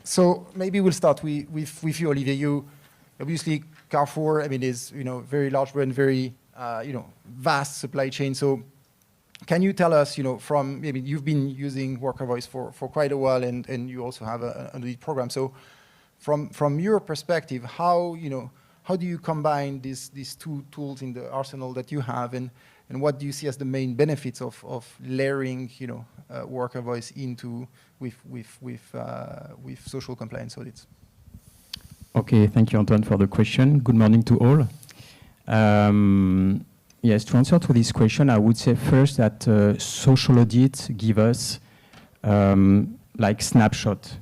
So maybe we'll start with you, Olivier. You obviously Carrefour, I mean, is very large brand, very vast supply chain. So can you tell us, from maybe you've been using Worker Voice for quite a while, and you also have an audit program. So from your perspective, how do you combine these two tools in the arsenal that you have, and what do you see as the main benefits of layering Worker Voice into with social compliance audits? Okay, thank you, Antoine, for the question. Good morning to all. Yes, to answer to this question, I would say first that social audits give us like snapshot,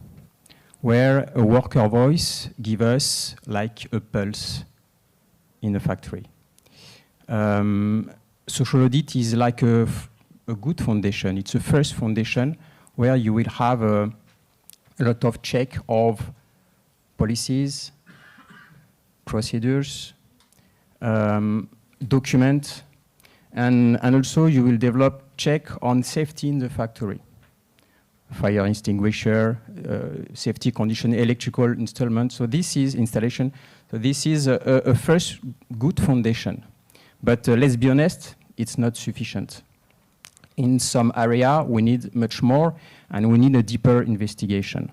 where a Worker Voice gives us like a pulse in a factory. Social audit is like a good foundation. It's a first foundation where you will have a lot of check of policies, procedures, document, and also you will develop check on safety in the factory. Fire extinguisher, safety condition, electrical installment. So this is installation. So this is a first good foundation. But let's be honest, it's not sufficient. In some area, we need much more, and we need a deeper investigation.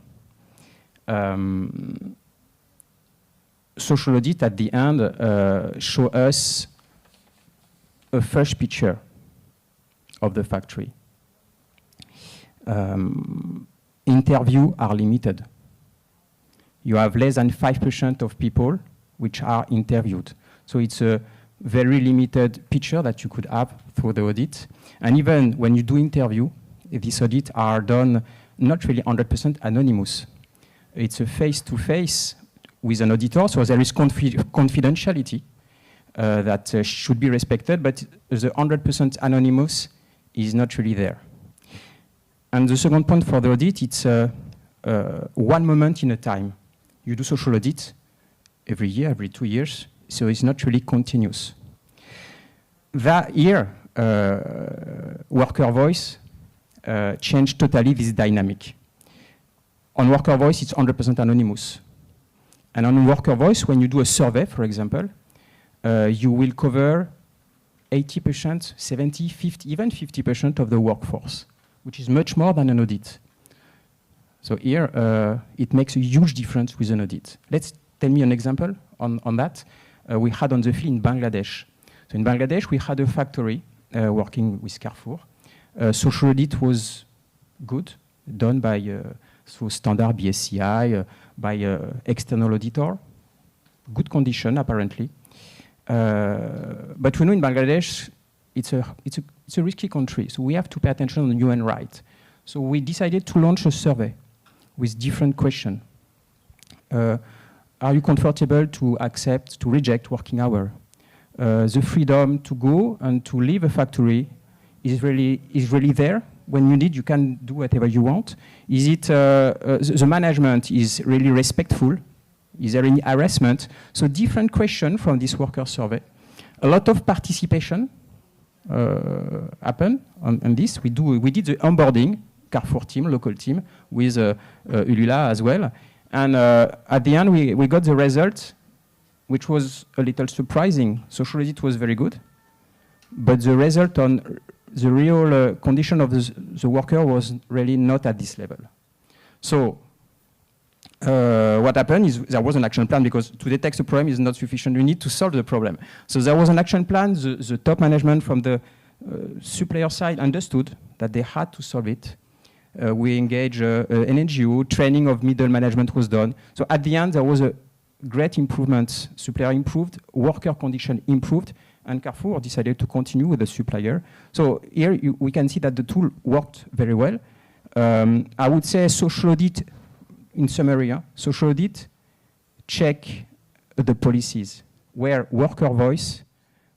Social audit at the end show us a first picture of the factory. Interviews are limited. You have less than 5% of people which are interviewed. So it's a very limited picture that you could have through the audit. And even when you do interview, these audits are done not really 100% anonymous. It's a face-to-face with an auditor, so there is confidentiality that should be respected, but the 100% anonymous is not really there. And the second point for the audit, it's one moment in a time. You do social audit every year, every 2 years, so it's not really continuous. That year, Worker Voice changed totally this dynamic. On Worker Voice, it's 100% anonymous. And on Worker Voice, when you do a survey, for example, you will cover 80%, 70, 50, even 50% of the workforce, which is much more than an audit. So here, it makes a huge difference with an audit. Let's tell me an example on that. We had on the field in Bangladesh. So in Bangladesh, we had a factory working with Carrefour. Social audit was good, done by through standard BSCI, by external auditor. Good condition, apparently. But we know in Bangladesh, it's a risky country, so we have to pay attention on human rights. So we decided to launch a survey with different questions. Are you comfortable to accept, to reject working hour? The freedom to go and to leave a factory is really there. When you need, you can do whatever you want. Is it the management is really respectful? Is there any harassment? So different questions from this worker survey. A lot of participation happened on this. We did the onboarding, Carrefour team, local team, with Ulula as well. And at the end, we got the result, which was a little surprising. Social audit was very good, but the result on the real condition of the worker was really not at this level. So what happened is there was an action plan, because to detect the problem is not sufficient. You need to solve the problem. So there was an action plan. The top management from the supplier side understood that they had to solve it. We engaged an NGO. Training of middle management was done. So at the end, there was a great improvement. Supplier improved, worker condition improved, and Carrefour decided to continue with the supplier. So here we can see that the tool worked very well. I would say social audit, in summary, social audit check the policies where Worker Voice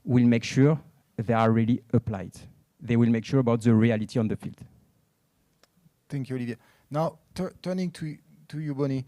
will make sure they are really applied. They will make sure about the reality on the field. Thank you, Olivier. Now, turning to you, Bonnie.